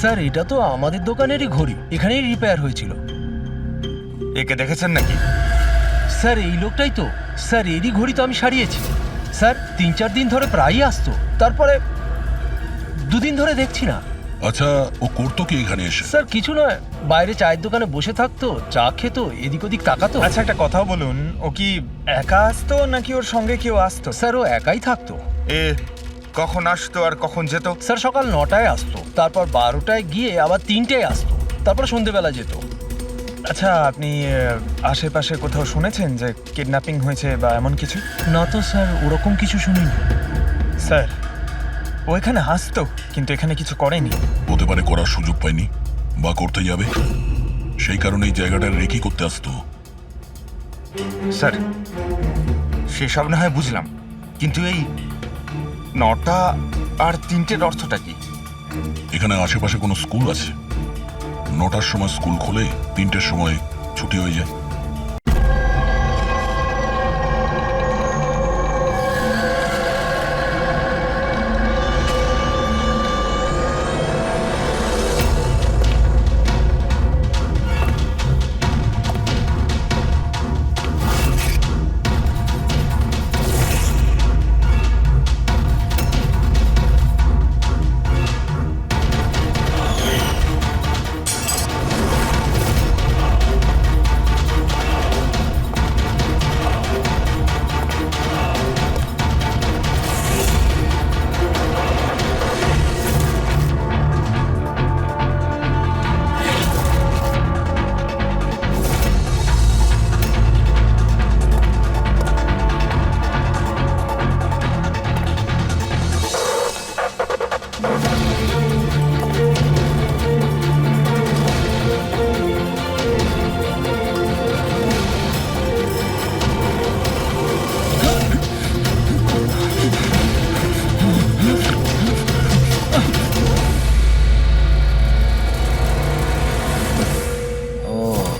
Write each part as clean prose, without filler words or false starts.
Sir এটা তো আমাদের দোকানেরই ঘড়ি, এখানেই রিপেয়ার হয়েছিল। একে দেখেছেন নাকি? স্যার এই লোকটাই তো। স্যার এরই ঘড়ি তো আমি সারিয়েছি। স্যার 3-4 দিন ধরে প্রায়ই আসতো, তারপরে 2 দিন ধরে দেখছি না। আচ্ছা, ও করতো কি এখানে এসে? স্যার কিছু নয়, বাইরে চায়ের দোকানে বসে থাকতো, চা খেতো, এদিক ওদিক তাকাতো। আচ্ছা একটা কথাও বলুন, ও কি একা আসতো নাকি ওর সঙ্গে কেউ আসতো? স্যার ও একাই থাকতো। এ কখন আসতো আর কখন যেত? স্যার সকাল 9টায় আসতো, তারপর 12টায় গিয়ে আবার 3টায় আসতো, তারপর সন্ধেবেলা যেত। আচ্ছা আপনি আশেপাশে কোথাও শুনেছেন যে কিডন্যাপিং হয়েছে বা এমন কিছু? না তো স্যার, ওরকম কিছু শুনিনি। স্যার ও এখানে আসতো কিন্তু এখানে কিছু করেনি। হতে পারে করার সুযোগ পায়নি বা করতে যাবে, সেই কারণে এই জায়গাটা রেকি করতে আসতো। স্যার সেসব না হয় বুঝলাম, কিন্তু এই 9টা আর 3টের অর্থটা কি? এখানে আশেপাশে কোনো স্কুল আছে? 9টার সময় স্কুল খোলে, 3টের সময় ছুটি হয়ে যায়।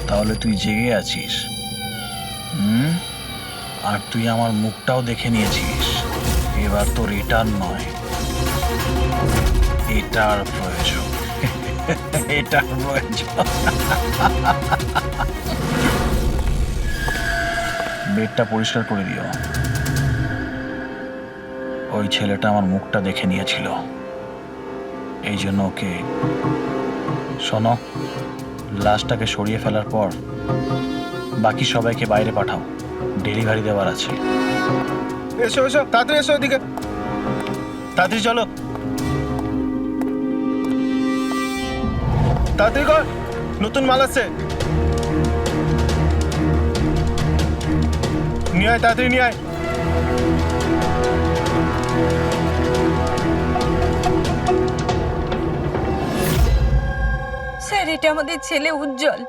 তাহলে তুই জেগে আছিস, আর তুই আমার মুখটাও দেখে নিয়েছিস। এবার তোর রিটার্ন নয়, এটার প্রয়োজন। এটার প্রয়োজন। বেডটা পরিষ্কার করে দিও। ওই ছেলেটা আমার মুখটা দেখে নিয়েছিল, এই জন্য ওকে। শোনো, লাশটাকে সরিয়ে ফেলার পর বাকি সবাইকে বাইরে পাঠাও, ডেলিভারি দেওয়ার আছে। এসো এসো, তাড়াতাড়ি এসো ওদিকে, তাড়াতাড়ি চলো, তাড়াতাড়ি কর, নতুন মাল আছে। নিয়ে আয়, তাড়াতাড়ি নিয়ে আয়। স্যার এটা আমাদের ছেলে উজ্জ্বল।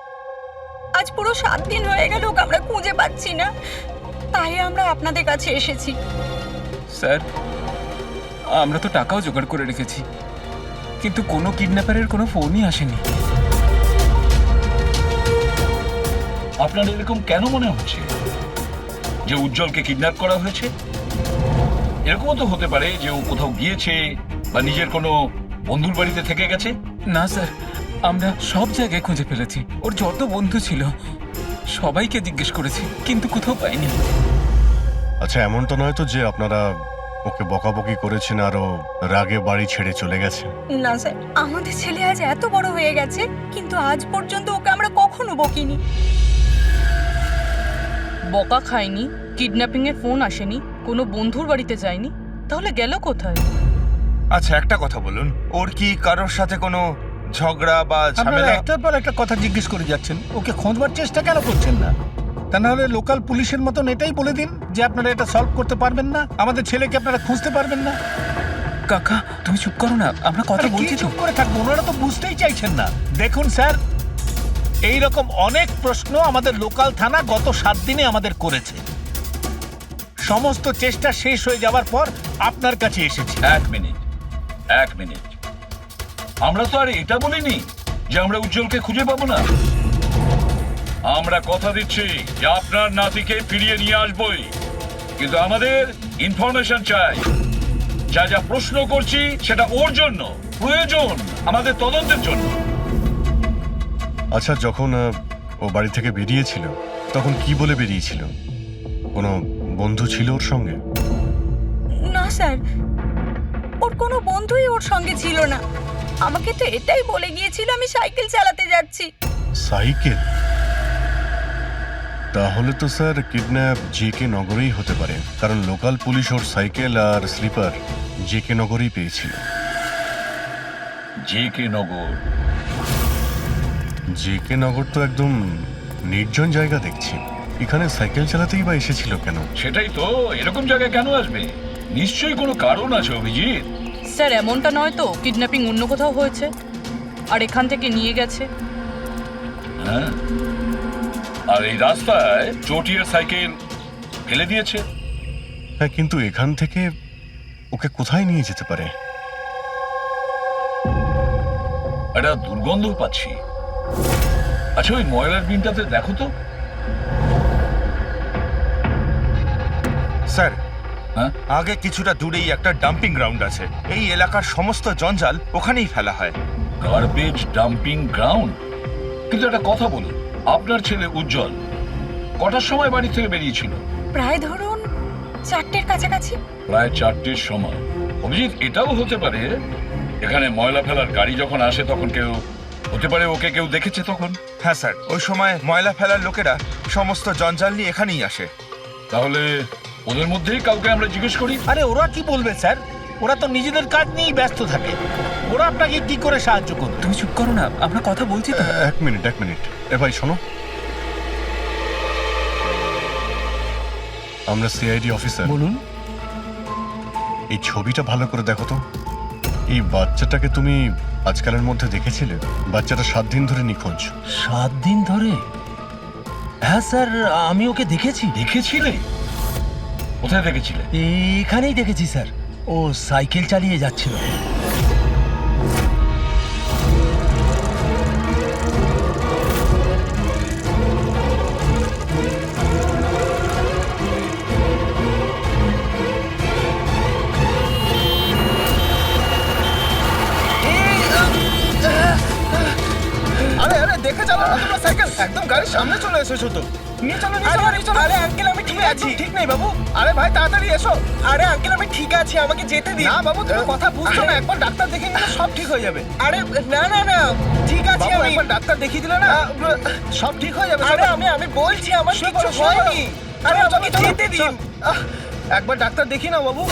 আজ পুরো 7 দিন হয়ে গেল ওকে আমরা খুঁজে পাচ্ছি না, তাই আমরা আপনাদের কাছে এসেছি। স্যার আমরা তো টাকাও জোগাড় করে রেখেছি, কিন্তু কোনো কিডন্যাপারের কোনো ফোনই আসেনি। আপনার এরকম কেন মনে হচ্ছে যে উজ্জ্বলকে কিডন্যাপ করা হয়েছে? এরকমও তো হতে পারে যে ও কোথাও গিয়েছে বা নিজের কোনো বন্ধুর বাড়িতে থেকে গেছে। না স্যার, আমরা সব জায়গায় খুঁজে ফেলেছি, ওর যত বন্ধু ছিল সবাইকে জিজ্ঞেস করেছি, কিন্তু কোথাও পাইনি। আচ্ছা এমন তো নয় তো যে আপনারা ওকে বকাবকি করেছেন আর ও রাগে বাড়ি ছেড়ে চলে গেছে? না স্যার, আমাদের ছেলে আজ এত বড় হয়ে গেছে, কিন্তু আজ পর্যন্ত ওকে আমরা কখনো বকিনি। বকা খায়নি, কিডন্যাপিং এর ফোন আসেনি, কোনো বন্ধুর বাড়িতে যায়নি, তাহলে গেল কোথায়? আচ্ছা একটা কথা বলুন, ওর কি কারোর সাথে কোনো ঝগড়া বা ঝামেলা? একটার পর একটা কথা জিজ্ঞেস করে যাচ্ছেন, ওকে খোঁজবার চেষ্টা কেন করছেন না? তা নাহলে লোকাল পুলিশের মতন এটাই বলে দিন যে আপনারা এটা সলভ করতে পারবেন না, আমাদের ছেলেকে আপনারা খুঁজতে পারবেন না। কাকা তুমি চুপ করো না, আমরা কথা বলছি তো। চুপ করে থাকবো, ওনারা তো বুঝতেই চাইছেন না। দেখুন স্যার, এই রকম অনেক প্রশ্ন আমাদের লোকাল থানা গত 7 দিনে আমাদের করেছে। সমস্ত চেষ্টা শেষ হয়ে যাওয়ার পর আপনার কাছে এসেছি। এক মিনিট, আমরা তো আর এটা বলিনি যে আমরা উজ্জ্বলকে খুঁজে পাবো না। আমরা কথা দিচ্ছি যে আপনার নাতিকে ফিরিয়ে নিয়ে আসবই, কিন্তু আমাদের ইনফরমেশন চাই যা যা প্রশ্ন করছি সেটা ওর জন্য, প্রয়োজন আমাদের তদন্তের জন্য। আচ্ছা, যখন ও বাড়ি থেকে বেরিয়েছিল তখন কি বলে বেরিয়েছিল? কোনো বন্ধু ছিল ওর সঙ্গে? না স্যার, ওর কোনো বন্ধুই ওর সঙ্গে ছিল না। আমাকে তো এটাই বলে গিয়েছিল আমি সাইকেল চালাতে যাচ্ছি। সাইকেল? তাহলে তো স্যার কিডন্যাপ জেকে নগরেই হতে পারে, কারণ লোকাল পুলিশ ওর সাইকেল আর স্লিপার জেকে নগরেই পেয়েছিল। জেকে নগর? জেকে নগর তো একদম নির্জন জায়গা দেখছি, এখানে সাইকেল চালাতেই বা এসেছিল কেন? সেটাই তো, এরকম জায়গায় কেন আসবে? নিশ্চয়ই কোনো কারণ আছে অভিজিৎ। স্যার এমনটা নয় তো কিডন্যাপিং অন্য কোথাও হয়েছে আর এখান থেকে নিয়ে গেছে? হ্যাঁ, আর এই রাস্তায় চটিয়ার সাইকেল ফেলে দিয়েছে। হ্যাঁ, কিন্তু এখান থেকে ওকে কোথায় নিয়ে যেতে পারে? একটা দুর্গন্ধ পাচ্ছি। আচ্ছা, ওই ময়লার বিনটাতে দেখো তো। স্যার, হ্যাঁ, আগে কিছুটা দূরেই একটা ডাম্পিং গ্রাউন্ড আছে। এই এলাকার সমস্ত জঞ্জাল ওখানেই ফেলা হয়। Garbage dumping ground? কিন্তু একটা কথা বলুন, আপনার ছেলে উজ্জ্বল কটার সময় বাড়ি থেকে বেরিয়েছিল? প্রায় ধরুন 4টের কাছাকাছি। প্রায় 4টের সময়। অভিজিৎ, এটাও হতে পারে এখানে ময়লা ফেলার গাড়ি যখন আসে তখন কেউ, হতে পারে ওকে কেউ দেখেছে তখন। হ্যাঁ স্যার, ওই সময় ময়লা ফেলার লোকেরা সমস্ত জঞ্জাল নিয়ে এখানেই আসে। তাহলে ওদের মধ্যেই কাউকে আমরা জিজ্ঞেস করি। আরে ওরা কি বলবে স্যার? ওরা তো নিজেদের কাজ নিয়েই ব্যস্ত থাকে। ওরা আপনাকে কি করে সাহায্য করবে? তুমি চুপ করো না, আমরা কথা বলছি তো। এক মিনিট। এ ভাই শোনো, আমরা সিআইডি অফিসার। বলুন। এই ছবিটা ভালো করে দেখো তো। এই বাচ্চাটাকে তুমি আজকালের মধ্যে দেখেছিলে? বাচ্চাটা 7 দিন ধরে নিখোঁজ। 7 দিন ধরে? হ্যাঁ স্যার, আমি ওকে দেখেছি। দেখেছিলে? কোথায় দেখেছিলে? এখানেই দেখেছি স্যার, ও সাইকেল চালিয়ে যাচ্ছিল। আরে আরে দেখে চালাও না তোমরা সাইকেল, একদম গাড়ির সামনে চলে এসেছো তো। নিয়ে চলো নিয়ে চলো। আরে আঙ্কেল আমি ঠিক আছি। ঠিক নেই বাবু। আরে ভাই তাড়াতাড়ি এসো। আরে আঙ্কেল আমি ঠিক আছি, আমাকে যেতে দিন। না বাবু তুমি কথা বুঝছো না, একবার ডাক্তার দেখিয়ে নিলে সব ঠিক হয়ে যাবে। আরে না না না ঠিক আছে, আমি একবার ডাক্তার দেখিয়ে দিলে না সব ঠিক হয়ে যাবে। আরে আমি বলছি আমার কিছু হয়নি। আরে আমাকে যেতে দিন, একবার ডাক্তার দেখি না বাবু।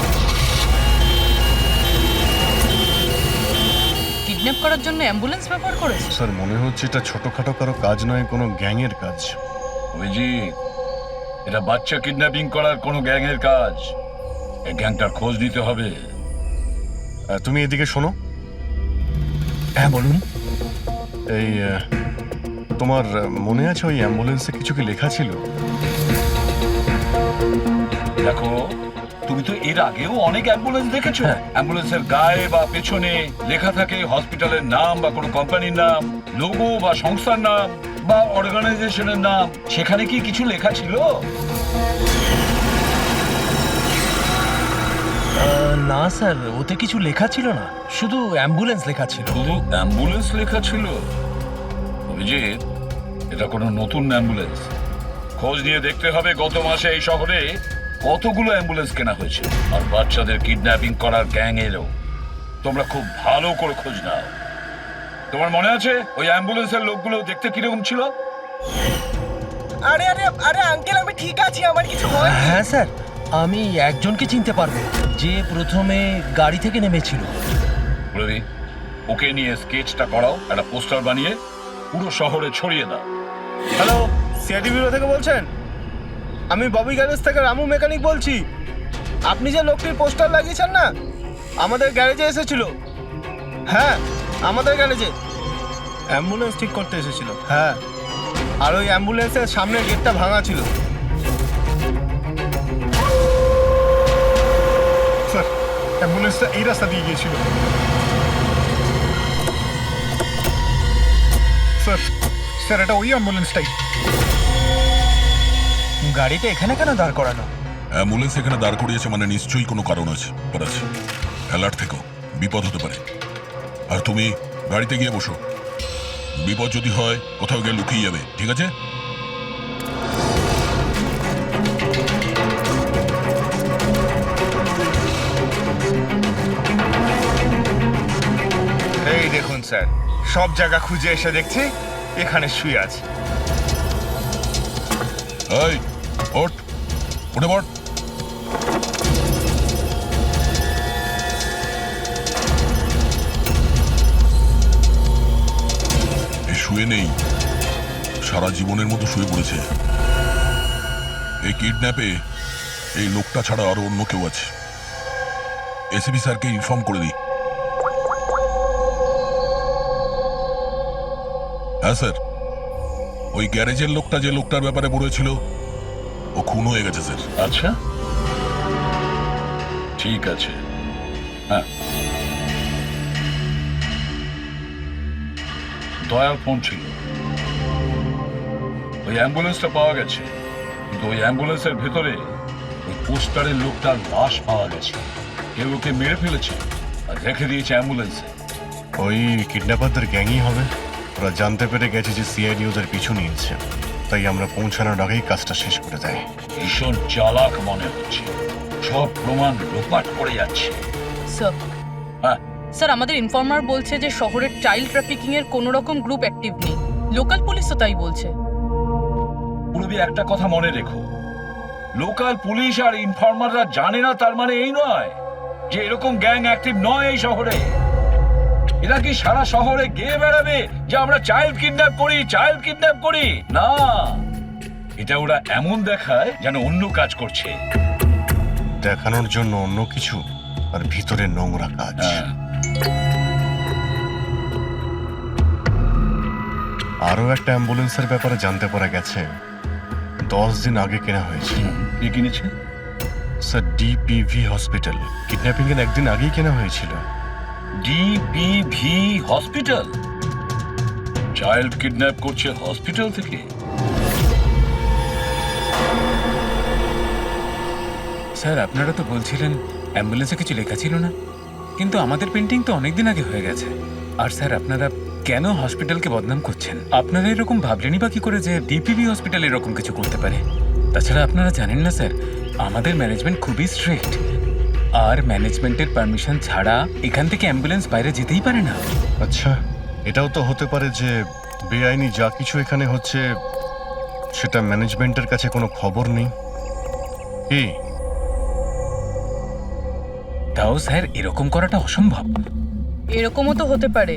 কিডন্যাপ করার জন্য অ্যাম্বুলেন্স ব্যবহার করেছে? স্যার মনে হচ্ছে এটা ছোটখাটো কারো কাজ নয়, কোনো গ্যাংয়ের কাজ। অভিজিৎ, এটা বাচ্চা কিডন্যাপিং করার কোনো গ্যাংয়ের কাজ। এই গ্যাংটার খোঁজ নিতে হবে। তুমি এদিকে শোনো। হ্যাঁ বলুন। এই তোমার মনে আছে ওই অ্যাম্বুলেন্সে কিছু কি লেখা ছিল? দেখো, তুমি তো এর আগেও অনেক অ্যাম্বুলেন্স দেখেছো। অ্যাম্বুলেন্সের গায়ে বা পেছনে লেখা থাকে হসপিটালের নাম বা কোনো কোম্পানির নাম, লোগো বা সংস্থার নাম বা অর্গানাইজেশনের নাম। সেখানে কি কিছু লেখা ছিল? না স্যার, ওতে কিছু লেখা ছিল না, শুধু অ্যাম্বুলেন্স লেখা ছিল। শুধু অ্যাম্বুলেন্স লেখা ছিল? অভিজিৎ, এটা কোনো নতুন অ্যাম্বুলেন্স। খোঁজ নিয়ে দেখতে হবে গত মাসে এই শহরে কতগুলো অ্যাম্বুলেন্স কেনা হয়েছে। আর বাচ্চাদের কিডন্যাপিং করার গ্যাং এলো। তোমরা খুব ভালো করে খোঁজ নাও। তোমার মনে আছে ওই অ্যাম্বুলেন্সের লোকগুলো দেখতে কিরকম ছিল? আরে আরে আরে আঙ্কেল আমি ঠিক আছি, আমার কিছু হয়নি। হ্যাঁ স্যার, আমি একজনকে চিনতে পারবো যে প্রথমে গাড়ি থেকে নেমেছিল। রবি, ওকে নিয়ে স্কেচটা করাও, একটা পোস্টার বানিয়ে পুরো শহরে ছড়িয়ে দাও। হ্যালো, সিআইডি ব্যুরো থেকে বলছেন? আমি ববি গ্যারেজ থেকে রামু মেকানিক বলছি। আপনি যে লোকটির পোস্টার লাগিয়েছেন না, আমাদের গ্যারেজে এসেছিল। হ্যাঁ, আমাদের গ্যারেজে অ্যাম্বুলেন্স ঠিক করতে এসেছিল। হ্যাঁ, আর ওই অ্যাম্বুলেন্সের সামনের গেটটা ভাঙা ছিল। স্যার, অ্যাম্বুলেন্সটা এই রাস্তা দিয়ে গিয়েছিল। স্যার এটা ওই অ্যাম্বুলেন্সটাই। গাড়িটা এখানে কেন দাঁড় করানো? অ্যাম্বুলেন্স এখানে দাঁড় করিয়েছে মানে নিশ্চয়ই কোনো কারণ আছে। অ্যালার্ট থেকো, বিপদ হতে পারে। আর তুমি গাড়িতে গিয়ে বসো, বিপদ যদি হয় কোথাও গিয়ে লুকিয়ে যাবে, ঠিক আছে? এই দেখুন স্যার, সব জায়গা খুঁজে এসে দেখছি এখানে শুয়ে আছে। এই ওঠ, উঠে পড়। এ শুয়ে নেই, সারা জীবনের মতো শুয়ে পড়েছে। এই কিডন্যাপে এই লোকটা ছাড়া আরো অন্য কেউ আছে। এসিপি স্যারকে ইনফর্ম করে দিই। হ্যাঁ স্যার, ওই গ্যারেজের লোকটা যে লোকটার ব্যাপারে বলেছিল ও খুন হয়ে গেছে স্যার। আচ্ছা, ঠিক আছে। হ্যাঁ, দয়ার ফোন ছিল, ওই অ্যাম্বুলেন্সটা পাওয়া গেছে, কিন্তু ওই অ্যাম্বুলেন্সের ভেতরে ওই পোস্টারের লোকটার লাশ পাওয়া গেছে। কেউ ওকে মেরে ফেলেছে আর রেখে দিয়েছে অ্যাম্বুলেন্সে। ওই কিডন্যাপারদের গ্যাংই হবে। ওরা জানতে পেরে গেছে যে সিআইডি ওদের পিছু নিয়েছে, তাই আমরা পৌঁছানোর আগেই কাজটা শেষ করে দেয়। ভীষণ চালাক মনে হচ্ছে, সব প্রমাণ লোপাট করে যাচ্ছে। স্যার, হ্যাঁ, স্যার আমাদের ইনফর্মার বলছে যে শহরের চাইল্ড ট্রাফিকিং এর কোনো রকম গ্রুপ অ্যাক্টিভ নেই। লোকাল পুলিশও তাই বলছে। পূর্বে একটা কথা মনে রেখো, লোকাল পুলিশ আর ইনফর্মাররা জানে না তার মানে এই নয় যে এরকম গ্যাং অ্যাক্টিভ নয় এই শহরে। এরা কি সারা শহরে গিয়ে বেড়াবে যে আমরা চাইল্ড কিডন্যাপ করি, চাইল্ড কিডন্যাপ করি? না, এটা ওরা এমন দেখায় যেন অন্য কাজ করছে। দেখানোর জন্য অন্য কিছু আর ভিতরে নোংরা কাজ। হ্যাঁ, আরও একটা অ্যাম্বুলেন্সের ব্যাপারে জানতে পারা গেছে 10 দিন আগে কেনা হয়েছে। কে কিনেছে? Sir, ডিপিভি hospital. কিডন্যাপিং এর একদিন আগেই কেনা হয়েছিল। ডিপিভি হসপিটাল? চাইল্ড কিডন্যাপ করছে হসপিটাল থেকে? স্যার, আপনারা তো বলছিলেন অ্যাম্বুলেন্সে কিছু লেখা ছিল না, কিন্তু আমাদের পেন্টিং তো অনেকদিন আগে হয়ে গেছে। আর স্যার, আপনারা কেন হসপিটালকে বদনাম করছেন? আপনারা এরকম ভাবলেনই বা কি করে যে ডিপিভি হসপিটাল এরকম কিছু করতে পারে? তাছাড়া আপনারা জানেন না স্যার, আমাদের ম্যানেজমেন্ট খুবই স্ট্রিক্ট, আর ম্যানেজমেন্টের পারমিশন ছাড়া এখান থেকে অ্যাম্বুলেন্স বাইরে যেতেই পারে না। আচ্ছা, এটাও তো হতে পারে যে বেআইনি যা কিছু এখানে হচ্ছে সেটা ম্যানেজমেন্টের কাছে কোনো খবর নেই। কি? তাও স্যার, এরকম করাটা অসম্ভব। এরকমও তো হতে পারে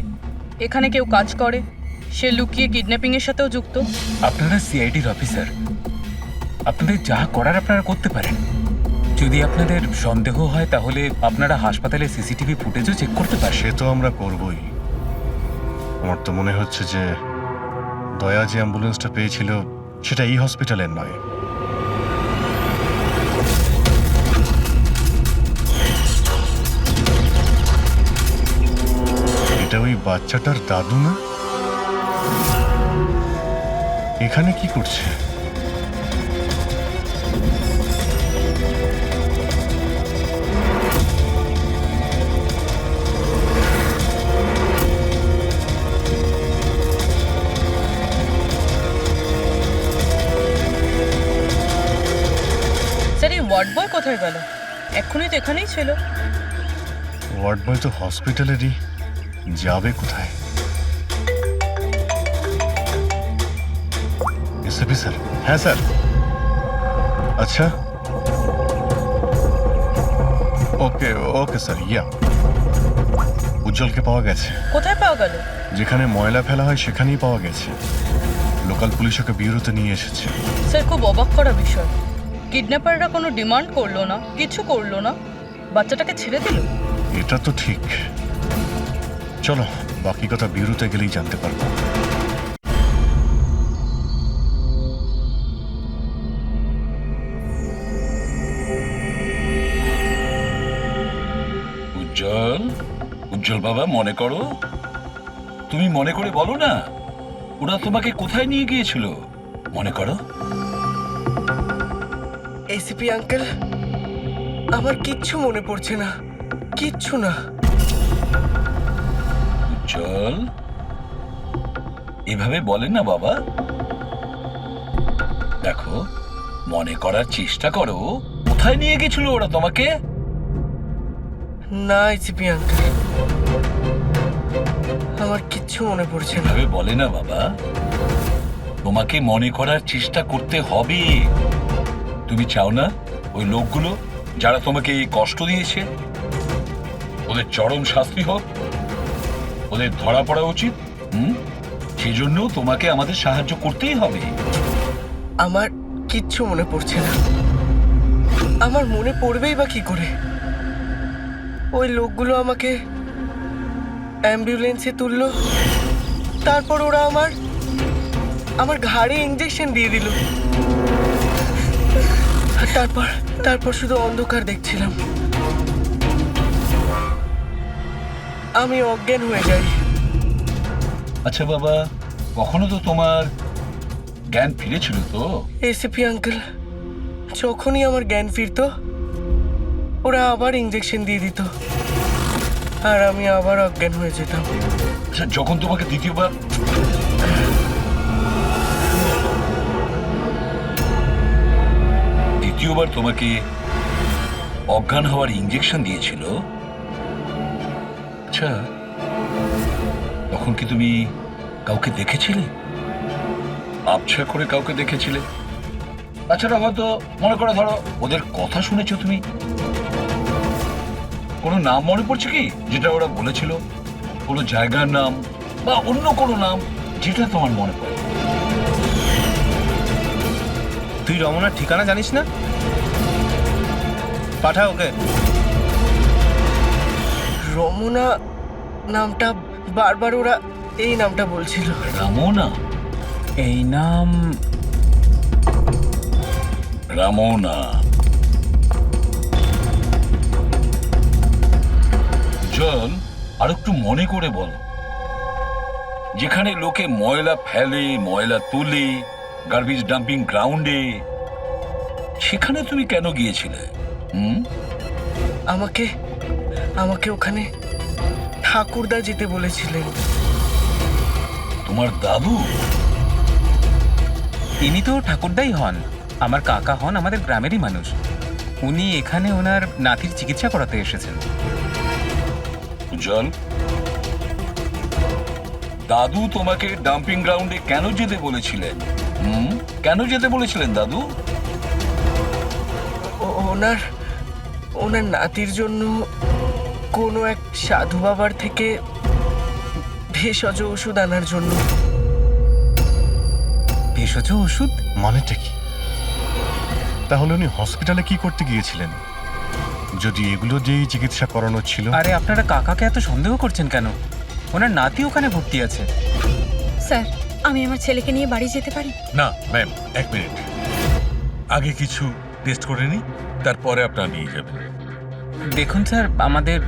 এখানে কেউ কাজ করে, সে লুকিয়ে কিডন্যাপিং এর সাথেও যুক্ত। আপনারা সিআইডির অফিসার, আপনাদের যা করার আপনারা করতে পারেন। যদি আপনাদের সন্দেহ হয় তাহলে আপনারা হাসপাতালে সিসিটিভি ফুটেজও চেক করতে পারেন। সে তো আমরা করবই। আমার তো মনে হচ্ছে যে দয়া যে অ্যাম্বুলেন্সটা পেয়েছিল সেটা এই হসপিটালের নয়। এটা ওই বাচ্চাটার দাদু না? এখানে কি করছে? স্যার, এই ওয়ার্ড বয় কোথায় গেল? এক্ষুনি তো এখানেই ছিল। ওয়ার্ড বয় তো হসপিটালেরই, যাবে কোথায়? SP sir? হ্যাঁ স্যার। আচ্ছা, ওকে ওকে স্যার। ইয়া, উজ্জ্বলকে পাওয়া গেছে। কোথায় পাওয়া গেল? যেখানে ময়লা ফেলা হয় সেখানেই পাওয়া গেছে। লোকাল পুলিশ ওকে ব্যুরোতে নিয়ে এসেছে। স্যার, খুব অবাক করা বিষয়, কিডন্যাপাররা কোনো ডিমান্ড করলো না, কিছু করলো না, বাচ্চাটাকে ছেড়ে দিল। এটা তো ঠিক। চলো, বাকি কথা ব্যুরোতে গেলেই জানতে পারবো। উজ্জ্বল, উজ্জ্বল বাবা, মনে করো, তুমি মনে করে বলো না ওরা তোমাকে কোথায় নিয়ে গিয়েছিল? মনে করো। এসিপি আঙ্কেল, আমার কিচ্ছু মনে পড়ছে না। কিচ্ছু না। উজ্জ্বল, এভাবে বলেন না বাবা। দেখো, মনে করার চেষ্টা করো, কোথায় নিয়ে গেছিল ওরা তোমাকে? না এসিপি আঙ্কেল, আমার কিচ্ছু মনে পড়ছে না। এভাবে বলে না বাবা, তোমাকে মনে করার চেষ্টা করতে হবে। তুমি চাও না ওই লোকগুলো যারা তোমাকে এই কষ্ট দিয়েছে ওদের চরম শাস্তি হোক, ওদের ধরা পড়া উচিত? সেজন্য তোমাকে আমাদের সাহায্য করতেই হবে। আমার কিচ্ছু মনে পড়ছে না। আমার মনে পড়বেই বা কি করে? ওই লোকগুলো আমাকে অ্যাম্বুলেন্সে তুললো, তারপর ওরা আমার ঘাড়ে ইঞ্জেকশন দিয়ে দিল। আর তারপর শুধু অন্ধকার দেখছিলাম। আমি অজ্ঞান হয়ে যাই। আচ্ছা বাবা, কখনো তো তোমার জ্ঞান ফিরেছিল তো? এসিপি আঙ্কেল, যখনই আমার জ্ঞান ফিরতো ওরা আবার ইঞ্জেকশন দিয়ে দিত আর আমি আবার অজ্ঞান হয়ে যেতাম। আচ্ছা, যখন তোমাকে দ্বিতীয়বার তোমাকে অজ্ঞান হওয়ার ইঞ্জেকশন দিয়েছিল, আচ্ছা তখন কি তুমি কাউকে দেখেছিলে? আবছা করে কাউকে দেখেছিলে? তাছাড়া হয়তো মনে করে ধরো ওদের কথা শুনেছো তুমি। কোনো নাম মনে পড়ছে কি যেটা ওরা বলেছিল? কোনো জায়গার নাম বা অন্য কোনো নাম যেটা তোমার মনে পড়ে? তুই রমনার ঠিকানা জানিস না? পাঠা ওকে। রমনা নামটা বারবার ওরা এই নামটা বলছিল। রামনা? এই নাম রামনা। জল, আর একটু মনে করে বল, যেখানে লোকে ময়লা ফেলে, ময়লা তুলে, গার্বেজ ডাম্পিং গ্রাউন্ডে, সেখানে তুমি কেন গিয়েছিলে? আমাকে ওখানে ঠাকুরদা যেতে বলেছিলেন। তোমার দাদু? ইনি তো ঠাকুরদাই হন, আমার কাকা হন, আমাদের গ্রামেরই মানুষ। উনি এখানে ওনার নাতির চিকিৎসা করাতে এসেছেন। জল, দাদু তোমাকে ডাম্পিং গ্রাউন্ডে কেন যেতে বলেছিলেন? কেন যেতে বলেছিলেন দাদু? ওনার নাতির জন্য কোনো এক সাধু বাবার থেকে ভেষজ ওষুধ আনার জন্য। ভেষজ ওষুধ মানেটা কি? তাহলে উনি হসপিটালে কি করতে গিয়েছিলেন যদি এগুলো দিয়েই চিকিৎসা করানো ছিল? আরে আপনারা কাকাকে এত সন্দেহ করছেন কেন? ওনার নাতি ওখানে ভর্তি আছে। স্যার, আমি আমার ছেলেকে নিয়ে বাড়ি যেতে পারি? না ম্যাম, এক মিনিট, আগে কিছু টেস্ট করে নি, তারপরে আপনারা নিয়ে যাবেন। দেখুন স্যার, আমাদের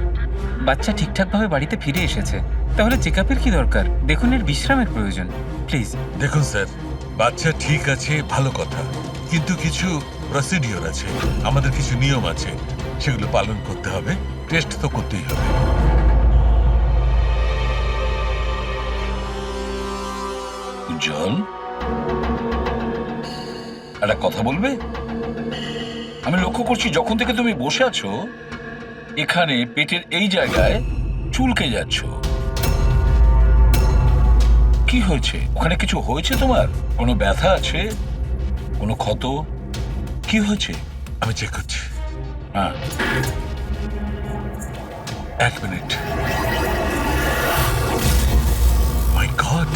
বাচ্চা ঠিকঠাকভাবে বাড়িতে ফিরে এসেছে, তাহলে চেক আপের কি দরকার? দেখুন, এর বিশ্রামের প্রয়োজন, প্লিজ। দেখুন স্যার, বাচ্চা ঠিক আছে ভালো কথা, কিন্তু কিছু প্রসিডিওর আছে, আমাদের কিছু নিয়ম আছে, সেগুলো পালন করতে হবে। টেস্ট তো করতেই হবে। উজ্জ্বল, একটা কথা বলবে? আমি লক্ষ্য করছি যখন থেকে তুমি বসে আছো এখানে পেটের এই জায়গায় চুলকে যাচ্ছ। কি হয়েছে? ওখানে কিছু হয়েছে তোমার? কোনো ব্যথা আছে? কোনো ক্ষত? কি হয়েছে? আমি চেক করছি। হ্যাঁ, এক মিনিট। মাই গড,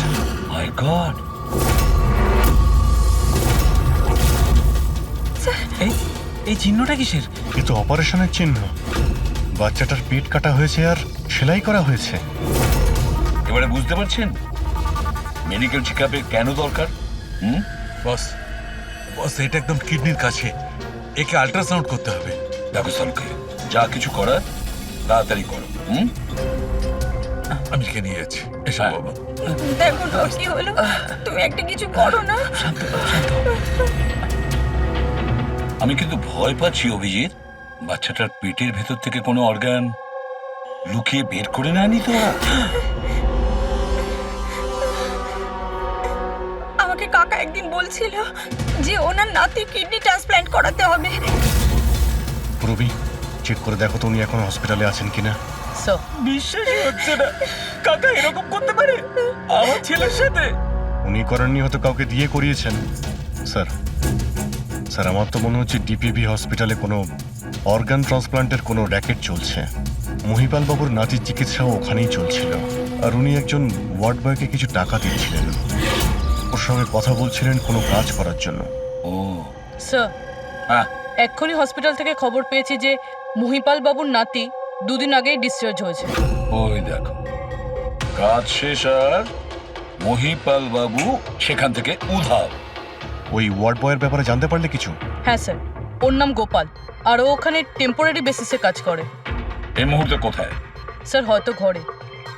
মাই গড। এই চিহ্নটা কিসের? এ তো অপারেশনের চিহ্ন। বাচ্চাটার পেট কাটা হয়েছে আর সেলাই করা হয়েছে। এবারে বুঝতে পারছেন মেডিকেল চেকআপে কেন দরকার? বস বস, এটা একদম কিডনির কাছে, একে আল্ট্রাসাউন্ড করতে হবে। দেখো সলকে, যা কিছু করার তাড়াতাড়ি করো। আমি একে নিয়ে যাচ্ছি। এসো হ্যাঁ। বাবা। দেখুন ওর কি হলো, তুমি একটা কিছু করো না। আমি কিন্তু ভয় পাচ্ছি অভিজিৎ, বাচ্চাটার পেটের ভেতর থেকে কোনো অর্গান লুকিয়ে বের করে নেয়নি তো ওরা? আমাকে কাকা একদিন বলছিল যে ওনার নাতির কিডনি ট্রান্সপ্ল্যান্ট করাতে হবে। রবি, চেক করে দেখো তো উনি এখন হসপিটালে আছেন কিনা। স্যার, বিশ্বাসই হচ্ছে না কাকা এরকম করতে পারে আমার ছেলের সাথে। উনি করেননি, হয়তো কাউকে দিয়ে করিয়েছেন। স্যার স্যার আমার তো মনে হচ্ছে ডিপিভি হসপিটালে কোনো অর্গান ট্রান্সপ্লান্টের কোনো র্যাকেট চলছে। মহিপাল বাবুর নাতির চিকিৎসাও ওখানেই চলছিল, আর উনি একজন ওয়ার্ড বয়কে কিছু টাকা দিচ্ছিলেন, ওর সঙ্গে কথা বলছিলেন কোনো কাজ করার জন্য। ও স্যার, হ্যাঁ, এক্ষুনি হসপিটাল থেকে খবর পেয়েছি যে মহিপাল বাবুর নাতি 2 দিন আগেই ডিসচার্জ হয়েছে। ওই দেখো, কাজ শেষ আর মহিপাল বাবু সেখান থেকে উধাও। ওই ওয়ার্ড বয়ের ব্যাপারে জানতে পারলে কিছু? হ্যাঁ স্যার, ওর নাম গোপাল, আর ও ওখানে টেম্পোরারি বেসিসে কাজ করে। এই মুহূর্তে কোথায়? স্যার হয়তো ঘরে,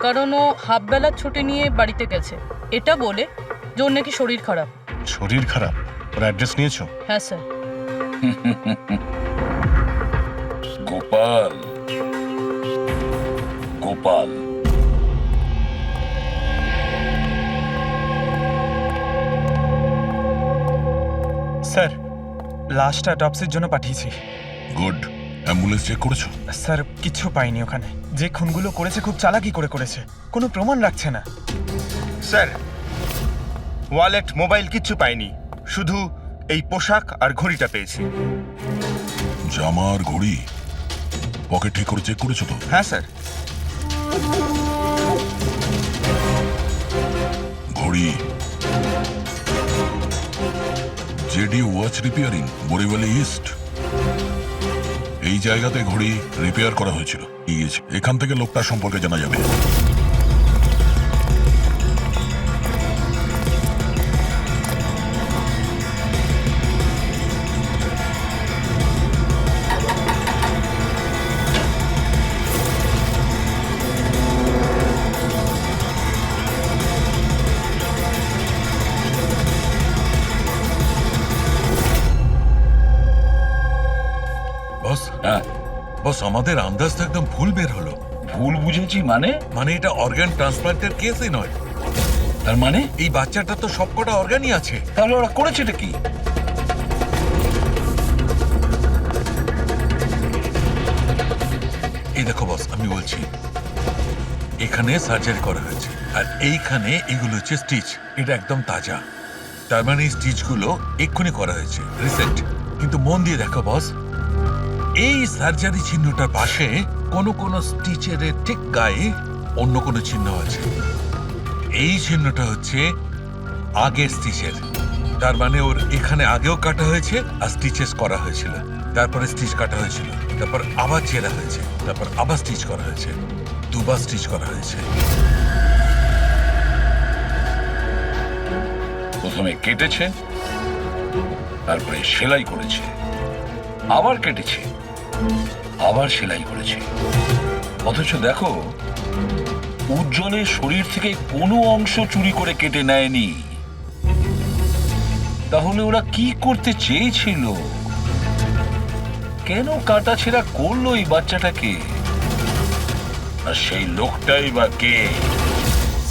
কারণ ও হাফ বেলার ছুটি নিয়ে বাড়িতে গেছে, এটা বলে যে ওর নাকি শরীর খারাপ। শরীর খারাপ? ওর অ্যাড্রেস নিয়েছো? হ্যাঁ স্যার। গোপাল, গোপাল স্যার লাশটা অটপসির জন্য পাঠিয়েছি। গুড। অ্যাম্বুলেন্স চেক করেছো? স্যার কিছু পাইনি ওখানে। যে খুনগুলো করেছে খুব চালাকি করে করেছে, কোনো প্রমাণ রাখছে না। স্যার, ওয়ালেট মোবাইল কিচ্ছু পাইনি, শুধু এই পোশাক আর ঘড়িটা পেয়েছি। জামা আর ঘড়ি পকেট ঠিক করে চেক করেছো তো? হ্যাঁ স্যার। ঘড়ি JD watch repairing, Borivali east, এই জায়গাতে ঘড়ি রিপেয়ার করা হয়েছিল। এখান থেকে লোকটার সম্পর্কে জানা যাবে। বস, হ্যাঁ, বস আমাদের আন্দাজ তো একদম ভুল বের হলো। ভুল বুঝেছি মানে? মানে এটা অর্গান ট্রান্সপ্লান্টের কেসই নয়। তার মানে এই বাচ্চাটার তো সবকটা অর্গানই আছে। তাহলে ওরা করেছেটা কি? এই দেখো বস, আমি বলছি এখানে সার্জারি করা হয়েছে, আর এইখানে এগুলো হচ্ছে স্টিচ। এটা একদম তাজা, তার মানে এই স্টিচগুলো এক্ষুনি করা হয়েছে, রিসেন্ট। কিন্তু মন দিয়ে দেখো বস, এই সার্জারি চিহ্নটার পাশে কোনো কোনো স্টিচের ঠিক গায়ে অন্য কোনো চিহ্ন আছে। এই চিহ্নটা হচ্ছে আগের স্টিচের, তার মানে ওর এখানে আগেও কাটা হয়েছে আর স্টিচেস করা হয়েছিল, তারপরে স্টিচ কাটা হয়েছিল, তারপর আবার চেরা হয়েছে, তারপর আবার স্টিচ করা হয়েছে, দুবার স্টিচ করা হয়েছে। প্রথমে কেটেছে, তারপরে সেলাই করেছে, আবার কেটেছে, আবার সেলাই করেছে। অথচ দেখো, উজ্জ্বলের শরীর থেকে কোনো অংশ চুরি করে কেটে নেয়নি। তাহলে ওরা কি করতে চেয়েছিল? কেন কাটাছেঁড়া করলো এই বাচ্চাটাকে? আর সেই লোকটাই বা কে?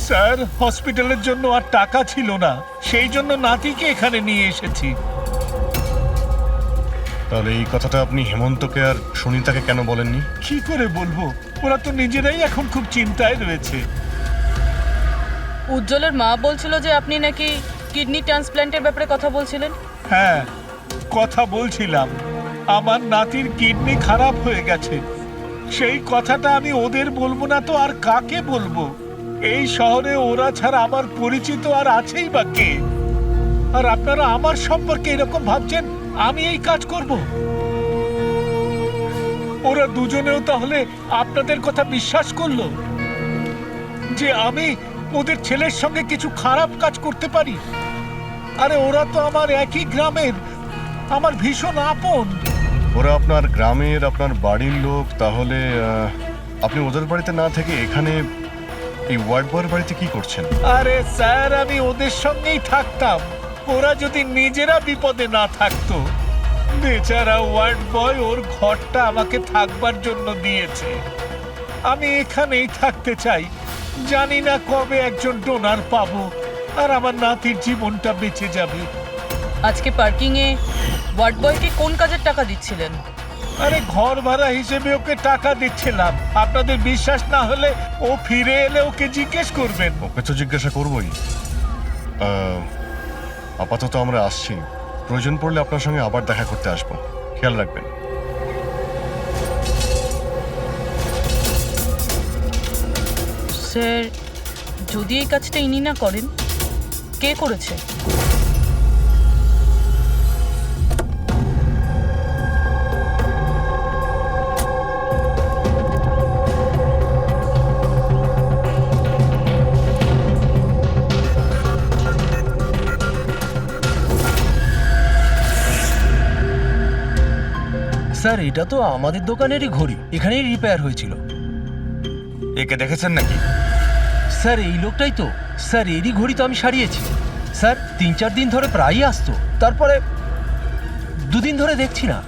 স্যার, হসপিটালের জন্য আর টাকা ছিল না, সেই জন্য নাতিকে এখানে নিয়ে এসেছি। তাহলে এই কথাটা আপনি হেমন্তকে আর সুনিতাকে কেন বলেননি? কি করে বলবো, ওরা তো নিজেরাই এখন খুব চিন্তায় রয়েছে। উজ্জ্বলের মা বলছিল যে আপনি নাকি কিডনি ট্রান্সপ্ল্যান্টের ব্যাপারে কথা বলছিলেন। হ্যাঁ, কথা বলছিলাম। আমার নাতির কিডনি খারাপ হয়ে গেছে, সেই কথাটা আমি ওদের বলবো না তো আর কাকে বলবো? এই শহরে ওরা ছাড়া আমার পরিচিত আর আছেই বা কে? আর আপনারা আমার সম্পর্কে এরকম ভাবছেন আমি এই কাজ করব? ওরা দুজনেও তাহলে আপনাদের কথা বিশ্বাস করলো যে আমি ওদের ছেলের সঙ্গে কিছু খারাপ কাজ করতে পারি? আরে ওরা তো আমার একই গ্রামের, আমার ভীষণ আপন। ওরা আপনার গ্রামের, আপনার বাড়ির লোক, তাহলে আপনি ওদের বাড়িতে না থেকে এখানে এই ওয়ার্ড বয়ের বাড়িতে কি করছেন? আরে স্যার, আমি ওদের সঙ্গেই থাকতাম, ওরা যদি নিজেরা বিপদে না থাকতো। বেচারা ওয়ার্ড বয় ওর ঘরটা আমাকে থাকবার জন্য দিয়েছে। আমি এখানেই থাকতে চাই। জানি না কবে একজন ডোনার পাবো আর আমার নাতির জীবনটা বেঁচে যাবে। আজকে পার্কিংয়ে ওয়ার্ড বয়কে কোন কাজের টাকা দিচ্ছিলেন? আরে ঘর ভাড়া হিসেবে ওকে টাকা দিচ্ছিলাম। আপনাদের বিশ্বাস না হলে ও ফিরে এলে ওকে জিজ্ঞেস করবেন। ওকে তো জিজ্ঞাসা করবোই। আপাতত আমরা আসছি, প্রয়োজন পড়লে আপনার সঙ্গে আবার দেখা করতে আসবো, খেয়াল রাখবেন। স্যার, যদি এই কাজটা ইনি না করেন, কে করেছে? স্যার এটা তো আমাদের দোকানেরই ঘড়ি, এখানেই রিপেয়ার হয়েছিল। একে দেখেছেন নাকি? স্যার এই লোকটাই তো। স্যার এরই ঘড়ি তো আমি সারিয়েছি। স্যার 3-4 দিন ধরে প্রায়ই আসতো, তারপরে 2 দিন ধরে দেখছি না।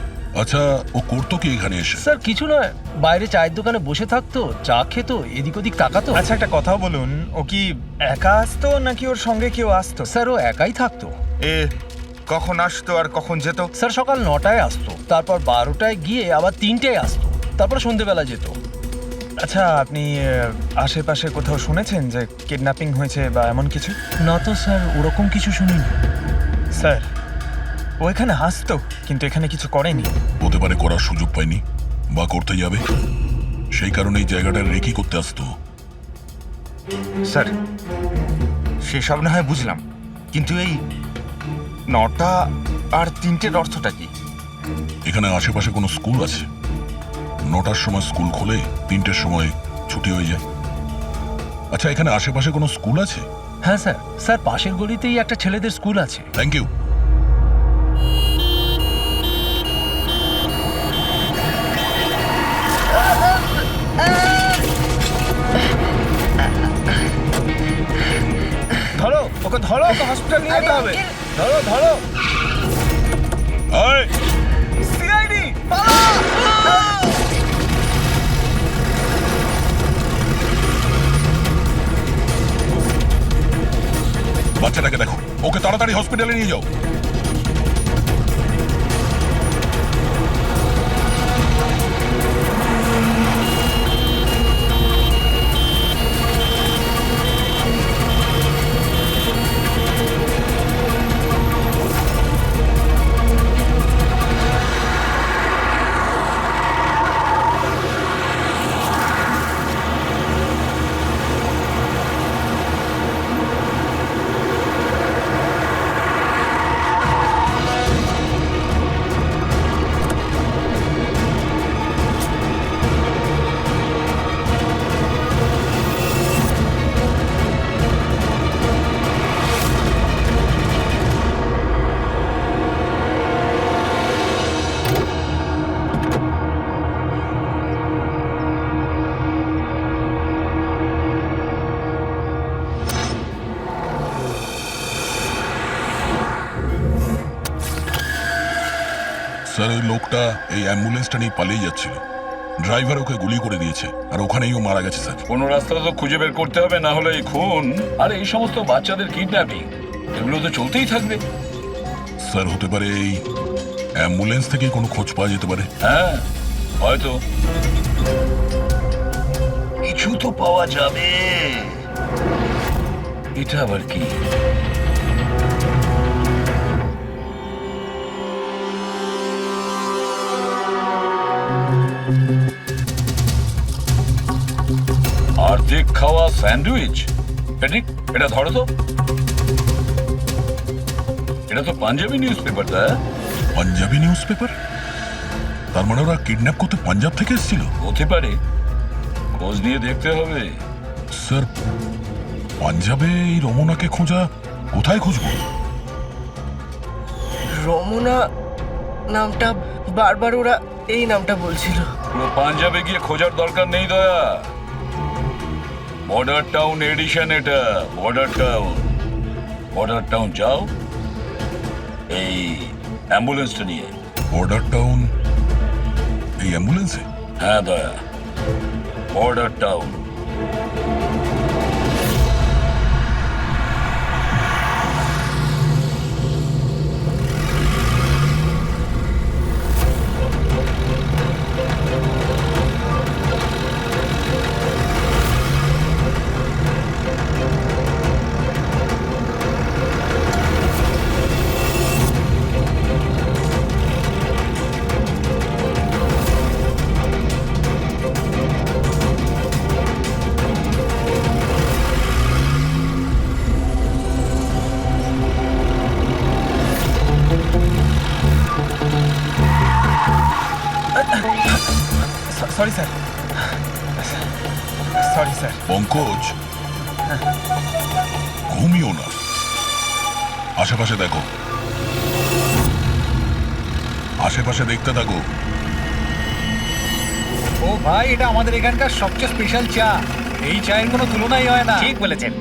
আচ্ছা, ও করতো কি এখানে এসে? স্যার কিছু নয়, বাইরে চায়ের দোকানে বসে থাকতো, চা খেত, এদিক ওদিক তাকাতো। আচ্ছা একটা কথা বলুন, ও কি একা আসতো নাকি ওর সঙ্গে কেউ আসতো? স্যার ও একাই থাকতো। এ কখন আসতো আর কখন যেত? স্যার সকাল 9টায় আসতো, তারপর 12টায় গিয়ে আবার 3টায় আসতো, তারপর সন্ধেবেলা যেত। আচ্ছা আপনি আশেপাশে কোথাও শুনেছেন যে কিডন্যাপিং হয়েছে বা এমন কিছু? না তো স্যার, ওরকম কিছু শুনিনি। স্যার ও এখানে আসতো কিন্তু এখানে কিছু করেনি। হতে পারে করার সুযোগ পায়নি বা করতে যাবে, সেই কারণে এই জায়গাটা রেকি করতে আসতো। স্যার সেসব না হয় বুঝলাম, কিন্তু এই 9টা আর 3টের অর্থটা কি? এখানে আশেপাশে কোনো স্কুল আছে? 9টার সময় স্কুল খোলে, 3টের সময় ছুটি হয়ে যায়। আচ্ছা, এখানে আশেপাশে কোনো স্কুল আছে? হ্যাঁ স্যার, স্যার পাশের গলিতেই একটা ছেলেদের স্কুল আছে। Thank you. ধরো ওকে, ধরো ওকে, হসপিটাল নিয়ে যেতে হবে। ধরো ধরো। এই, সিআইডি বাচ্চাটাকে দেখো, ওকে তাড়াতাড়ি হসপিটালে নিয়ে যাও। স্যার, ওই লোকটা এই অ্যাম্বুলেন্সটা নিয়ে পালিয়ে যাচ্ছিল। ড্রাইভার ওকে গুলি করে দিয়েছে আর ওখানেই ও মারা গেছে স্যার। কোনো রাস্তা তো খুঁজে বের করতে হবে, না হলে এই খুন আর এই সমস্ত বাচ্চাদের কিডন্যাপিং এগুলো তো চলতেই থাকবে। স্যার হতে পারে এই অ্যাম্বুলেন্স থেকে কোনো খোঁজ পাওয়া যেতে পারে। হ্যাঁ হয়তো কিছু তো পাওয়া যাবে। এটা আবার কি? অর্ধেক খাওয়া স্যান্ডউইচ। পেট্রিক, এটা ধরো তো। এটা তো পাঞ্জাবি নিউজ পেপার। তা পাঞ্জাবি নিউজ পেপার? তার মানে ওরা কিডন্যাপ করতে পাঞ্জাব থেকে এসেছিল? হতে পারে, খোঁজ নিয়ে দেখতে হবে। স্যার, পাঞ্জাবে এই রমনাকে খোঁজা, কোথায় খুঁজবো? রমনা নামটা বারবার ওরা এই নামটা বলছিল। পুরো পাঞ্জাবে গিয়ে খোঁজার দরকার নেই দয়া। বর্ডার টাউন এডিশন এটা, বর্ডার টাউন। বর্ডার টাউন যাও এই অ্যাম্বুলেন্সটা নিয়ে। বর্ডার টাউন এই অ্যাম্বুলেন্সে? হ্যাঁ দয়া। Order down. Sorry sir, sorry sir. Pankaj, ঘুমিও না, আশেপাশে দেখো, আশেপাশে দেখতে থাকো। ও ভাই, এটা আমাদের এখানকার সবচেয়ে স্পেশাল চা। এই চায়ের কোনো তুলনাই হয় না। ঠিক বলেছেন।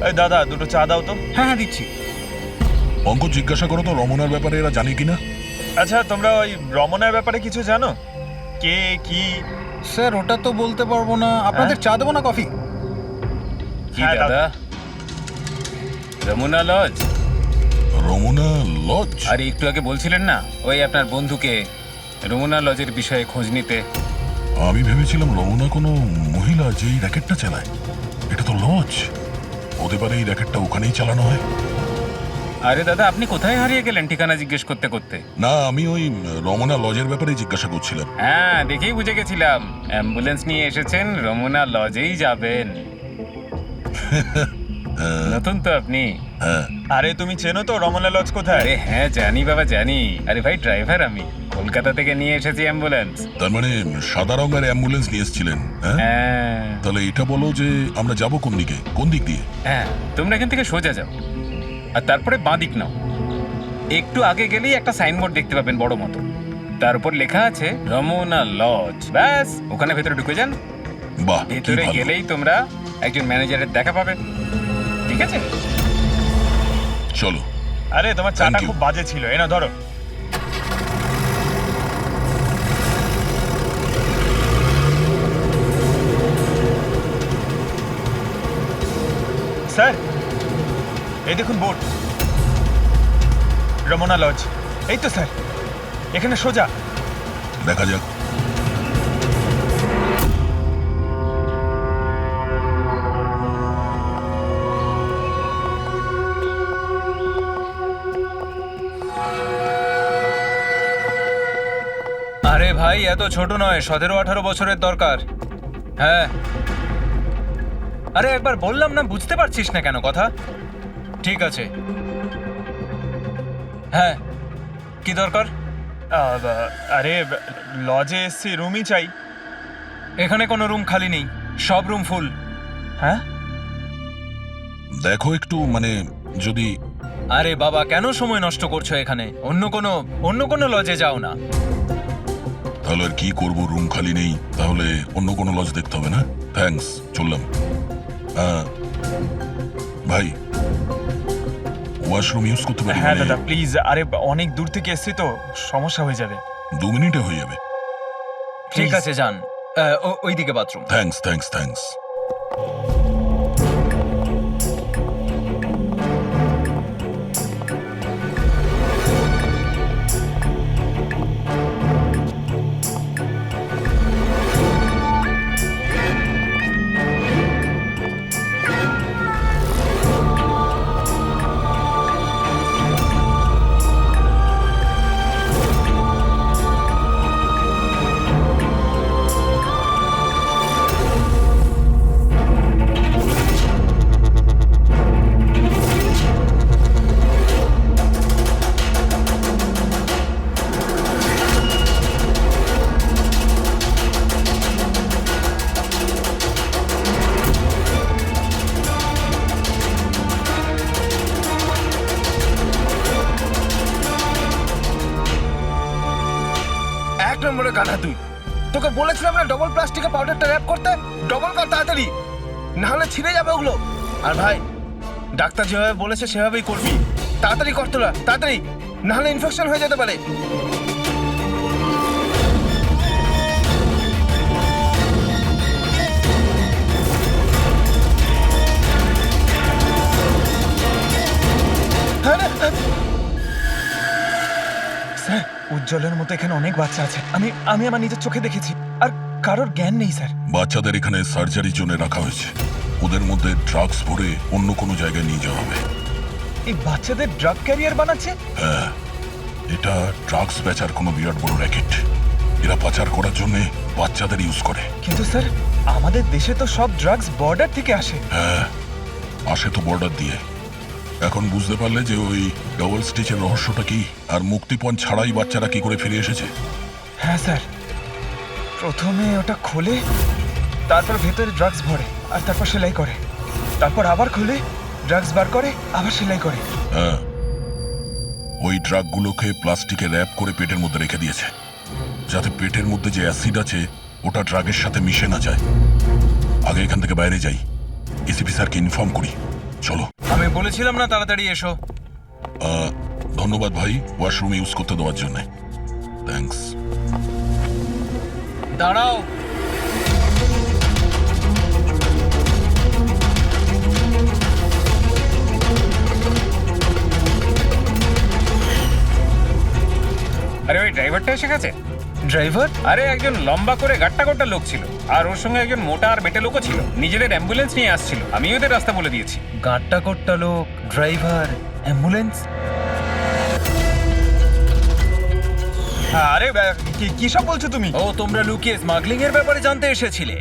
এই দাদা, দুটো চা দাও তো। হ্যাঁ হ্যাঁ দিচ্ছি। পঙ্কজ, জিজ্ঞাসা করো তো রমনার ব্যাপারে এরা জানে কিনা। আচ্ছা, তোমরা ওই রমনার ব্যাপারে কিছু জানো? কে কি? স্যার, ওটা তো বলতে পারবো না। আপনাদের চা দেবো না কফি? কি হ্যাঁ, দাদা? রমনা লজ? রমনা লজ? আর একটু আগে বলছিলেন না ওই আপনার বন্ধুকে রমনা লজের বিষয়ে খোঁজ নিতে। আমি ভেবেছিলাম রমনা কোনো মহিলা যে এই র্যাকেটটা চালায়। এটা তো লজ, হতে পারে এই র্যাকেটটা ওখানেই চালানো হয়। আরে দাদা, আপনি কোথায় হারিয়ে গেলেন ঠিকানা জিজ্ঞেস করতে করতে? না, আমি ওই রমনা লজের ব্যাপারে জিজ্ঞাসা করছিলাম। হ্যাঁ, দেখেই বুঝে গেছিলাম অ্যাম্বুলেন্স নিয়ে এসেছেন, রমনা লজেই যাবেন। নতুন তো আপনি? হ্যাঁ। আরে তুমি চেনো তো রমনা লজ কোথায়? আরে হ্যাঁ জানি বাবা, জানি। আরে ভাই, ড্রাইভার আমি, কলকাতা থেকে নিয়ে এসেছি অ্যাম্বুলেন্স। তার মানে সাদা রঙের অ্যাম্বুলেন্স নিয়ে এসেছিলেন? হ্যাঁ। হ্যাঁ তাহলে এটা বলো যে আমরা যাব কোন দিকে, কোন দিক দিয়ে? হ্যাঁ, তোমরা এখান থেকে সোজা যাও আর তারপরে বাঁ দিক নাও। একটু আগে গেলেই একটা সাইনবোর্ড দেখতে পাবেন বড় মতো, তার উপর লেখা আছে রমনা লজ। ব্যাস, ওখানে ভেতরে ঢুকে যান। বাহ, কি ভেতরে ভালো। গেলেই তোমরা একজন ম্যানেজারের দেখা পাবে। ঠিক আছে? চলো। আরে তোমার চাটা Thank you. খুব বাজে ছিল, এ না ধরো। স্যার, এই দেখুন বোর্ড, রমনা লজ। এই তো স্যার, এখানে সোজা। দেখা যাক। আরে ভাই, এত ছোট নয়, 17-18 বছরের দরকার। হ্যাঁ। আরে একবার বললাম না, বুঝতে পারছিস না কেন কথা? ঠিক আছে। হ্যাঁ, কি দরকার? আরে লজে এসছি, রুমই চাই। এখানে কোনো রুম খালি নেই, সব রুম ফুল। হ্যাঁ? দেখো একটু, মানে যদি। আরে বাবা, কেন সময় নষ্ট করছো এখানে? অন্য কোনো লজে যাও না। তাহলে আর কি করবো, রুম খালি নেই, তাহলে অন্য কোনো লজ দেখতে হবে না। থ্যাঙ্কস, চললাম। ভাই, ওয়াশরুম ইউজ করতে পারি? হ্যাঁ দাদা প্লিজ, আরে অনেক দূর থেকে এসছি তো, সমস্যা হয়ে যাবে। 2 মিনিটে হয়ে যাবে। ঠিক আছে, যান। ওইদিকে বাথরুম। Thanks, thanks, thanks. নম্বরে গাধা তুই। তোকে বলেছিলাম না ডবল প্লাস্টিকের পাউডারটা র্যাপ করতে। ডবল কর তাড়াতাড়ি, না হলে ছিঁড়ে যাবে ওগুলো। আর ভাই, ডাক্তার যেভাবে বলেছে সেভাবেই করবি। তাড়াতাড়ি কর তোরা, তাড়াতাড়ি, নাহলে ইনফেকশন হয়ে যেতে পারে। স্যার, উজ্জ্বলের মতো এখানে অনেক বাচ্চা আছে। আমি আমার নিজের চোখে দেখেছি, আর কারোর জ্ঞান নেই স্যার। বাচ্চাদের এখানে সার্জারির জন্য রাখা হয়েছে। ওদের মধ্যে ড্রাগস ভরে অন্য কোনো জায়গায় নিয়ে যাওয়া হবে। এই বাচ্চাদের ড্রাগ ক্যারিয়ার বানাচ্ছে? হ্যাঁ, এটা ড্রাগস বেচার কোনো বিরাট বড় র্যাকেট। এরা পাচার করার জন্য বাচ্চাদের ইউজ করে। কিন্তু স্যার, আমাদের দেশে তো সব ড্রাগস বর্ডার থেকে আসে। হ্যাঁ, আসে তো বর্ডার দিয়ে। এখন বুঝতে পারলে যে ওই ডবল স্টিচের রহস্যটা কি, আর মুক্তিপণ ছাড়াই বাচ্চারা কি করে ফিরে এসেছে? হ্যাঁ স্যার, প্রথমে ওটা খোলে, তারপর ভেতরে ড্রাগস ভরে, আর তারপর সেলাই করে, তারপর আবার খুলে ড্রাগস বার করে, আবার সেলাই করে। হ্যাঁ, ওই ড্রাগগুলোকে প্লাস্টিকে র্যাপ করে পেটের মধ্যে রেখে দিয়েছে, যাতে পেটের মধ্যে যে অ্যাসিড আছে ওটা ড্রাগের সাথে মিশে না যায়। আগে এখান থেকে বাইরে যাই, এসিপি স্যারকে ইনফর্ম করি। চলো। আমি বলেছিলাম না তাড়াতাড়ি এসো। ধন্যবাদ ভাই, ওয়াশরুম ইউজ করতে দেওয়ার জন্য। থ্যাঙ্কস। দাঁড়াও। আরে ওই ড্রাইভারটা এসে গেছে। ড্রাইভার? আরে একজন লম্বা করে গাট্টা গোট্টা লোক ছিল, আর ওর সঙ্গে একজন মোটা আর বেটে লোকও ছিল। নিজেদের অ্যাম্বুলেন্স নিয়ে আসছিল, আমি ওদের রাস্তা বলে দিয়েছি। গাট্টা কোট্টা লোক, ড্রাইভার, অ্যাম্বুলেন্স? আরে কি সব বলছো তুমি? ও, তোমরা লুকিয়ে স্মাগলিং এর ব্যাপারে জানতে এসেছিলে।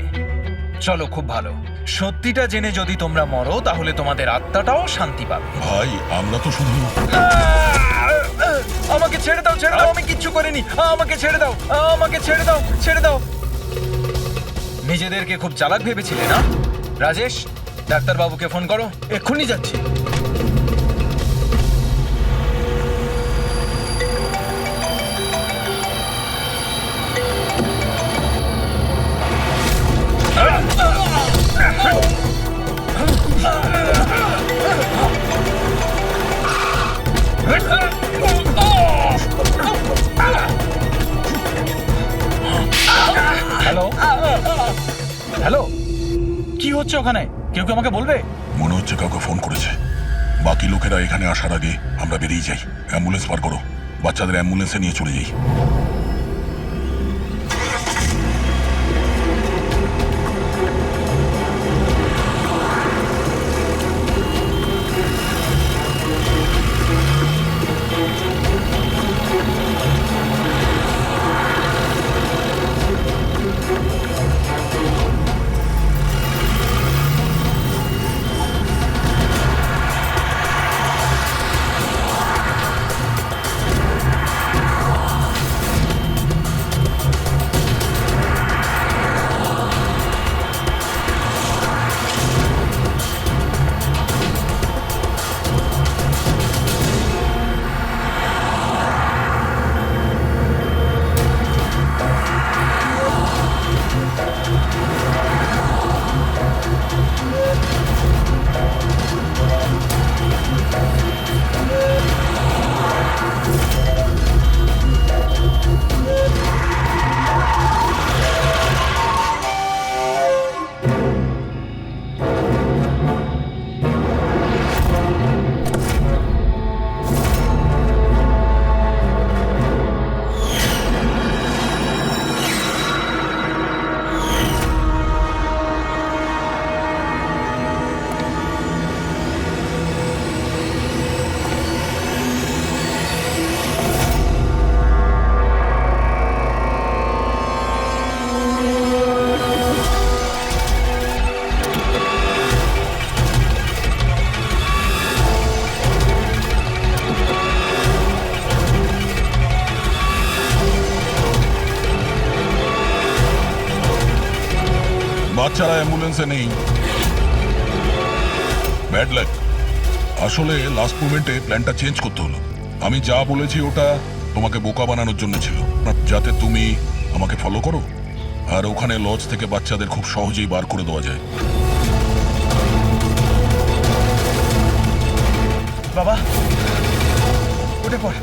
চলো, খুব ভালো। সত্যিটা জেনে যদি তোমরা মরো, তাহলে তোমাদের আত্মাটাও শান্তি পাবে। ভাই, আমরা তো শুধু... আমাকে ছেড়ে দাও, ছেড়ে দাও, আমি কিচ্ছু করিনি। আমাকে ছেড়ে দাও, আমাকে ছেড়ে দাও, ছেড়ে দাও। নিজেদেরকে খুব চালাক ভেবেছিলে না? রাজেশ, ডাক্তারবাবুকে ফোন করো। এক্ষুনি যাচ্ছি। হ্যালো, হ্যালো, কি হচ্ছে ওখানে? কেউ কি আমাকে বলবে? মনে হচ্ছে কাউকে ফোন করেছে। বাকি লোকেরা এখানে আসার আগে আমরা বেরিয়ে যাই। অ্যাম্বুলেন্স পার করো, বাচ্চাদের অ্যাম্বুলেন্সে নিয়ে চলে যাই। বাচ্চারা অ্যাম্বুলেন্সে নেই। Bad luck. আসলে লাস্ট মোমেন্টে প্ল্যানটা চেঞ্জ করতে হলো। আমি যা বলেছি ওটা তোমাকে বোকা বানানোর জন্য ছিল, যাতে তুমি আমাকে ফলো করো, আর ওখানে লজ থেকে বাচ্চাদের খুব সহজেই বার করে দেওয়া যায়। বাবা, উঠে পড়।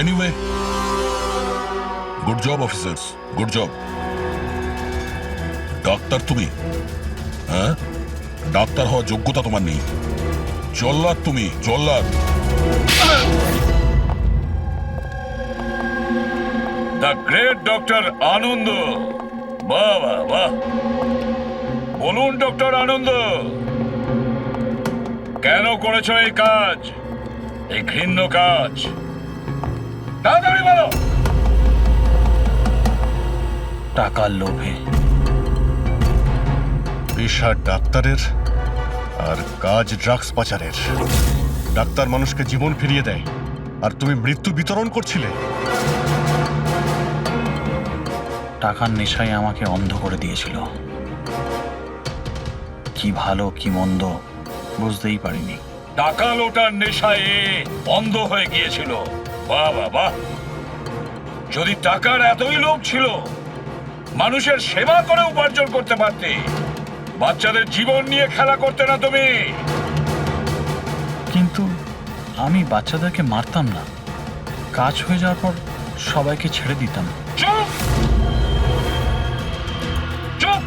Anyway, good job officers, good job. Doctor তুমি? হ্যাঁ, ডাক্তার হওয়ার যোগ্যতা তোমার নেই। জল্লাদ তুমি, জল্লাদ। দ্য গ্রেট ডক্টর আনন্দ। বাহ বাহ বাহ। বলুন ডক্টর আনন্দ, কেন করেছো এই কাজ, এই ঘৃণ্য কাজ? তাড়াতাড়ি বলো। টাকার লোভে। পেশা ডাক্তারের আর কাজ ড্রাগস পাচারের। ডাক্তার মানুষকে জীবন ফিরিয়ে দেয়, আর তুমি মৃত্যু বিতরণ করছিলে। টাকার নেশায় আমাকে অন্ধ করে দিয়েছিল। কি ভালো কি মন্দ বুঝতেই পারিনি। টাকা লোটার নেশায় অন্ধ হয়ে গিয়েছিল। বাহ বাহ বাহ। যদি টাকার এতই লোভ ছিল, মানুষের সেবা করে উপার্জন করতে পারতে। বাচ্চাদের জীবন নিয়ে খেলা করতে না তুমি। কিন্তু আমি বাচ্চাদেরকে মারতাম না, কাজ হয়ে যাওয়ার পর সবাইকে ছেড়ে দিতাম। চুপ চুপ।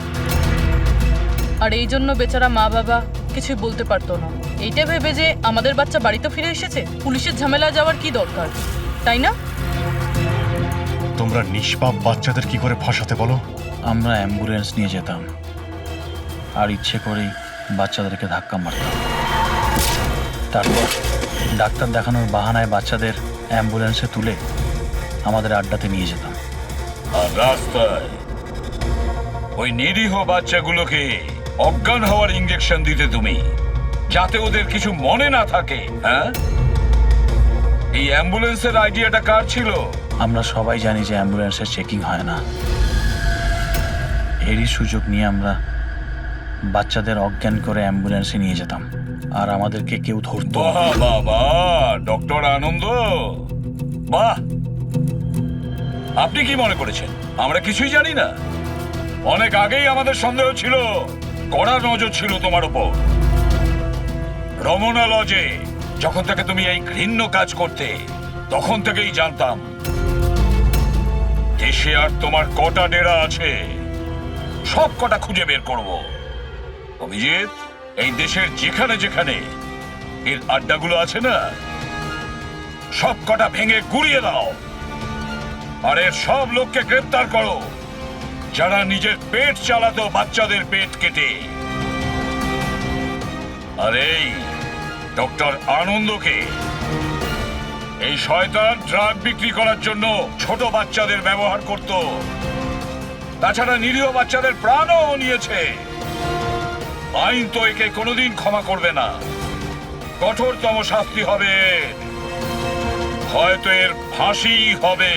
আর এই জন্য বেচারা মা বাবা কিছু বলতে পারতো না, এইটা ভেবে যে আমাদের বাচ্চা বাড়িতে ফিরে এসেছে, পুলিশের ঝামেলা যাওয়ার কি দরকার, তাই না? তোমরা নিষ্পাপ বাচ্চাদের কি করে ফাঁসাতে বলো? আমরা অ্যাম্বুলেন্স নিয়ে যেতাম আর ইচ্ছে করেই বাচ্চাদেরকে ধাক্কা মারতাম। তারপর ডাক্তার দেখানোর বাহানায় বাচ্চাদের অ্যাম্বুলেন্সে তুলে আমাদের আড্ডাতে নিয়ে যেতাম। আর রাস্তায় ওই নিরীহ বাচ্চাগুলোকে অজ্ঞান হওয়ার ইঞ্জেকশন দিতে তুমি, যাতে ওদের কিছু মনে না থাকে। হ্যাঁ, এই অ্যাম্বুলেন্সের আইডিয়াটা কার ছিল? আমরা সবাই জানি যে অ্যাম্বুলেন্সের চেকিং হয় না। এরই সুযোগ নিয়ে আমরা বাচ্চাদের অজ্ঞান করে অ্যাম্বুলেন্সে নিয়ে যেতাম, আর আমাদেরকে কেউ ধরতো না। বাহ বাবা ডক্টর আনন্দ, বাহ। আপনি কি মনে করেছেন আমরা কিছুই জানি না? অনেক আগেই আমাদের সন্দেহ ছিল, কড়া নজর ছিল তোমার উপর। রমনা লজে যখন থেকে তুমি এই ঘৃণ্য কাজ করতে, তখন থেকেই জানতাম দেশে আর তোমার কটা ডেরা আছে সব কটা খুঁজে বের করব। অভিজিৎ, এই দেশের যেখানে যেখানে এর আড্ডাগুলো আছে না, সব কটা ভেঙে গুড়িয়ে দাও। আর এর সব লোককে গ্রেফতার করো যারা নিজের পেট চালাতো বাচ্চাদের পেট কেটে। আর এই ডক্টর আনন্দকে, এই শয়তান ড্রাগ বিক্রি করার জন্য ছোট বাচ্চাদের ব্যবহার করত। তাছাড়া নিরীহ বাচ্চাদের প্রাণও নিয়েছে। আইন তো একে কোনোদিন ক্ষমা করবে না। কঠোরতম শাস্তি হবে, হয়তো এর ফাঁসি হবে।